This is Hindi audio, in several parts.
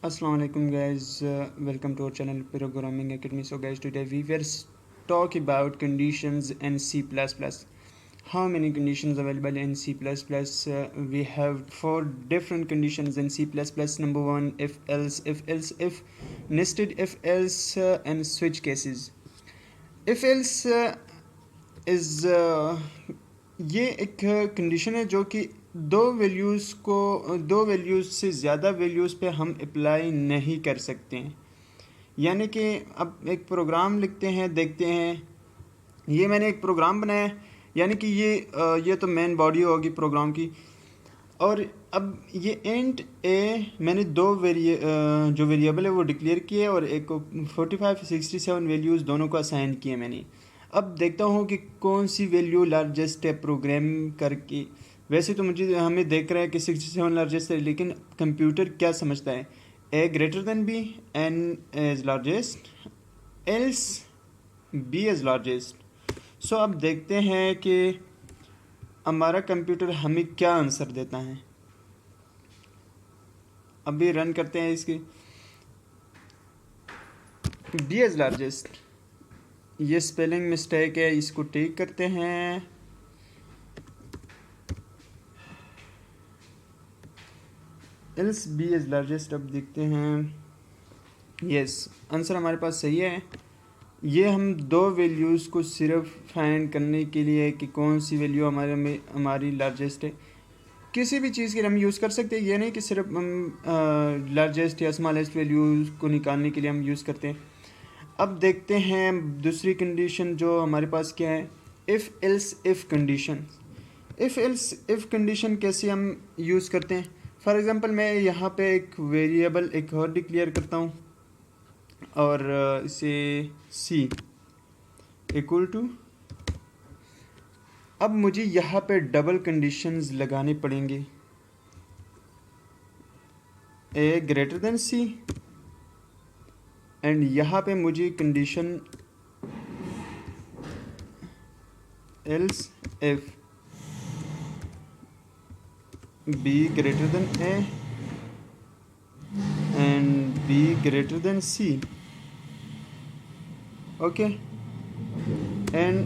Assalamu alaikum guys, welcome to our channel Programming Academy. So guys, today we will talk about conditions in C++. How many conditions available in C++? We have 4 different conditions in C++. Number 1, if else, if, nested if else, and switch cases. If else is ये एक कंडीशन है जो कि दो वैल्यूज़ से ज़्यादा वैल्यूज़ पे हम अप्लाई नहीं कर सकते हैं। यानी कि अब एक प्रोग्राम लिखते हैं, देखते हैं, ये मैंने एक प्रोग्राम बनाया है, यानी कि ये तो मेन बॉडी होगी प्रोग्राम की। और अब ये इंट ए मैंने जो वेरिएबल है वो डिक्लेयर किए और एक को 45 67 वैल्यूज़ दोनों को असाइन किए मैंने। अब देखता हूँ कि कौन सी वैल्यू लार्जेस्ट है प्रोग्राम करके। वैसे तो हमें देख रहा है कि 67 लार्जेस्ट है, लेकिन कंप्यूटर क्या समझता है, A greater than B, and as largest, else B as largest. So अब देखते हैं कि हमारा कंप्यूटर हमें क्या आंसर देता है। अभी रन करते हैं इसकी। बी एज लार्जेस्ट, ये स्पेलिंग मिस्टेक है, इसको टिक करते हैं। Else B as largest. अब देखते हैं, यस आंसर हमारे पास सही है। ये हम दो वैल्यूज़ को सिर्फ फाइंड करने के लिए कि कौन सी वैल्यू हमारी लार्जेस्ट है। किसी भी चीज़ के लिए हम यूज़ कर सकते हैं, ये नहीं कि सिर्फ हम लार्जेस्ट या स्मॉलेस्ट वैल्यूज़ को निकालने के लिए हम यूज़ करते हैं। अब देखते हैं दूसरी कंडीशन जो हमारे पास क्या है, if else if condition. If else if condition कैसे हम यूज़ करते हैं। फॉर एग्ज़ाम्पल मैं यहाँ पे एक वेरिएबल एक और डिक्लेयर करता हूँ और इसे सी इक्वल टू, अब मुझे यहाँ पे डबल कंडीशंस लगाने पड़ेंगे, a greater than c, and यहाँ पे मुझे condition else if b greater than a and b greater than c, okay, and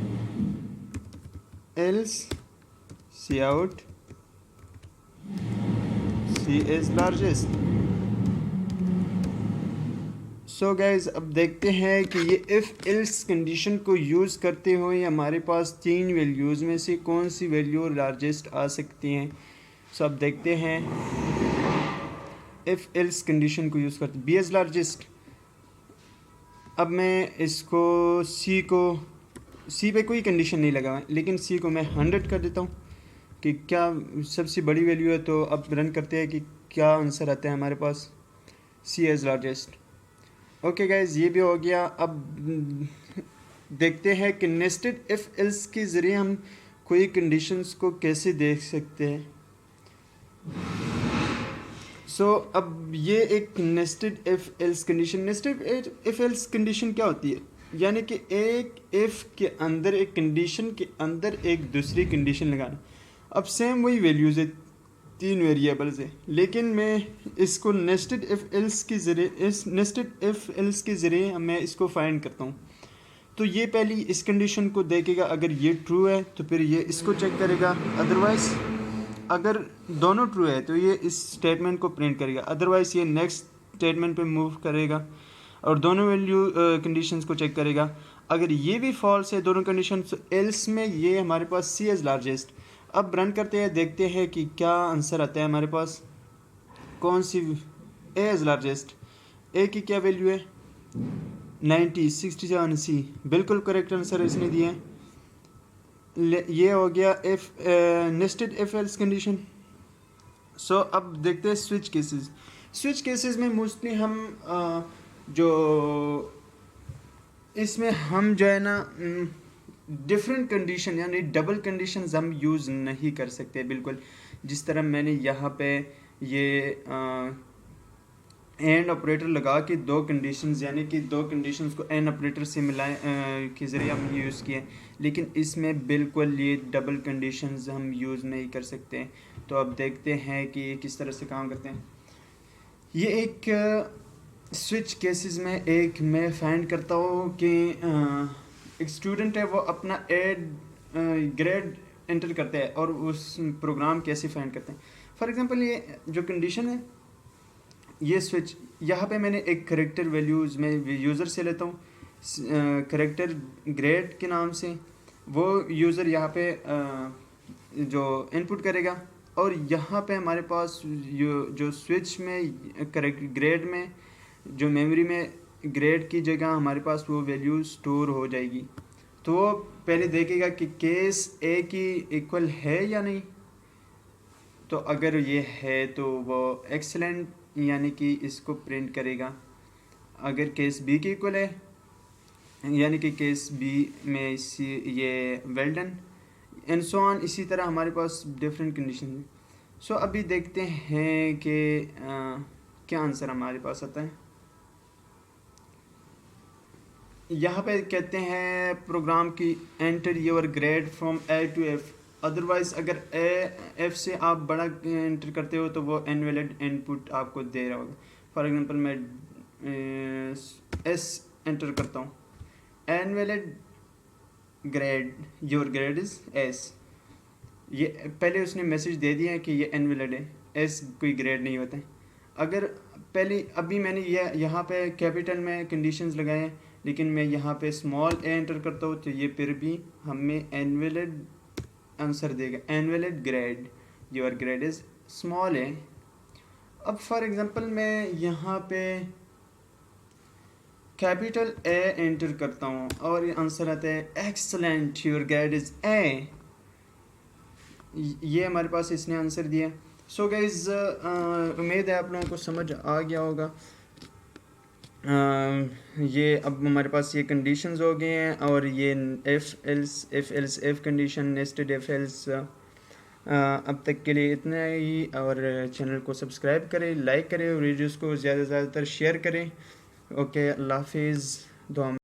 else c out c is largest. So guys अब देखते हैं कि ये इफ़ एल्स कंडीशन को यूज़ करते हुए हमारे पास 3 वैल्यूज़ में से कौन सी वैल्यू लार्जेस्ट आ सकती हैं। सो अब देखते हैं, इफ़ एल्स कंडीशन को यूज़ करते बी एज लार्जेस्ट। अब मैं इसको सी पे कोई कंडीशन नहीं लगा, लेकिन सी को मैं 100 कर देता हूँ कि क्या सबसे बड़ी वैल्यू है। तो अब रन करते हैं कि क्या आंसर आता है हमारे पास, सी एज लार्जेस्ट। ओके गाइज, ये भी हो गया। अब देखते हैं कि नेस्टेड इफ एल्स के ज़रिए हम कोई कंडीशंस को कैसे देख सकते हैं। सो अब ये एक nested if else condition. Nested if else condition क्या होती है, यानी कि एक इफ़ के अंदर एक कंडीशन के अंदर एक दूसरी कंडीशन लगाना। अब सेम वही वैल्यूज़ है, 3 वेरिएबल्स है, लेकिन मैं इसको नेस्टेड इफ एल्स के ज़रिए मैं इसको फाइंड करता हूँ। तो ये पहली इस कंडीशन को देखेगा, अगर ये ट्रू है तो फिर ये इसको चेक करेगा, अदरवाइज़ अगर दोनों ट्रू है तो ये इस स्टेटमेंट को प्रिंट करेगा, अदरवाइज़ ये नेक्स्ट स्टेटमेंट पे मूव करेगा और दोनों वैल्यू कंडीशंस को चेक करेगा। अगर ये भी फॉल्स है दोनों कंडीशन, तो एल्स में ये हमारे पास सी एज लार्जेस्ट। अब रन करते हैं, देखते हैं कि क्या आंसर आता है हमारे पास, कौन सी ए एज लार्जेस्ट। ए की क्या वैल्यू है, 90 67 सी, बिल्कुल करेक्ट आंसर इसने दिए हैं। ये हो गया if nested if else condition. So अब देखते हैं स्विच केसेस। स्विच केसेस में मोस्टली हम जो इसमें हम जो है ना डिफरेंट कंडीशन यानी डबल कंडीशंस हम यूज़ नहीं कर सकते बिल्कुल। जिस तरह मैंने यहाँ पे ये एंड ऑपरेटर लगा के दो कंडीशंस यानी कि दो कंडीशंस को एंड ऑपरेटर से मिलाए के ज़रिए हम यूज़ किए, लेकिन इसमें बिल्कुल ये डबल कंडीशंस हम यूज़ नहीं कर सकते। तो अब देखते हैं कि किस तरह से काम करते हैं। ये एक स्विच केसेस में एक मैं फाइंड करता हूँ कि एक स्टूडेंट है वो अपना ग्रेड एंटर करते हैं और उस प्रोग्राम कैसे फाइंड करते हैं। फॉर एग्जांपल ये जो कंडीशन है, ये स्विच यहाँ पे मैंने एक करेक्टर वैल्यूज़ में यूज़र से लेता हूँ करेक्टर ग्रेड के नाम से। वो यूज़र यहाँ पे जो इनपुट करेगा और यहाँ पे हमारे पास जो स्विच में करेक्ट ग्रेड में जो मेमोरी में ग्रेड की जगह हमारे पास वो वैल्यू स्टोर हो जाएगी। तो वो पहले देखेगा कि केस ए की इक्वल है या नहीं। तो अगर ये है तो वो एक्सलेंट यानी कि इसको प्रिंट करेगा। अगर केस बी की इक्वल है यानी कि केस बी में इसी ये well done and so on. इसी तरह हमारे पास डिफरेंट कंडीशन है। सो अभी देखते हैं कि क्या आंसर हमारे पास आता है। यहाँ पे कहते हैं प्रोग्राम की enter your grade from a to f. Otherwise अगर एफ से आप बड़ा एंटर करते हो तो वो इनवैलिड इनपुट आपको दे रहा होगा। फॉर एग्जांपल मैं एस एंटर करता हूँ, invalid grade, your grade is S. ये पहले उसने मैसेज दे दिया है कि ये इनवैलिड है, एस कोई ग्रेड नहीं होता है। अगर पहले अभी मैंने ये यहाँ पे कैपिटल में कंडीशंस लगाए हैं, लेकिन मैं यहाँ पे स्मॉल ए एंटर करता हूँ तो ये फिर भी हमें इनवैलिड आंसर देगा, invalid grade, your grade is small A. अब फॉर एग्जांपल मैं यहाँ पे कैपिटल ए एंटर करता हूँ और ये आंसर आता है excellent, your grade is a. ये हमारे पास इसने आंसर दिया। सो गाइज उम्मीद है आप लोगों को समझ आ गया होगा। ये अब हमारे पास ये कंडीशंस हो गए हैं और ये F else F condition, nested F else. अब तक के लिए इतना ही। और चैनल को सब्सक्राइब करें, लाइक करें और वीडियोज़ को ज़्यादा से ज़्यादातर शेयर करें। ओके, अल्लाह हाफिज़, दुआ